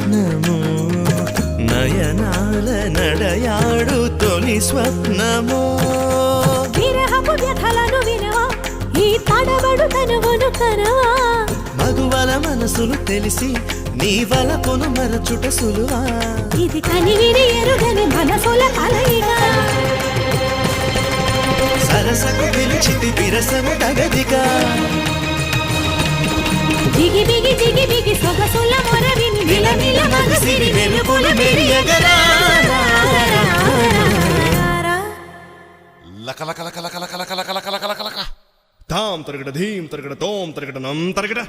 యత్నము నయనాల నడయాడు తొలి స్వప్నమో విరహపు వ్యథలను వినవా ఈ తడబడు తనువును కనవా మగువల మనసులు తెలిసి నీ వలపును మరచుట సులువా ఇది కనివిని ఎరుగని మనసుల కలయిగా సరసకు పిలిచితి విరసము తగదిగా జిగి బిగి జిగి బిగి సొగసుల మొరవిని నిలనిల మగసిరి వెలుపుల మెరియగరా లక లక లక లక లక లక లక లక లక లక తాం తరగడ ధీం తరగడ తోం తరగడ నం తరగడ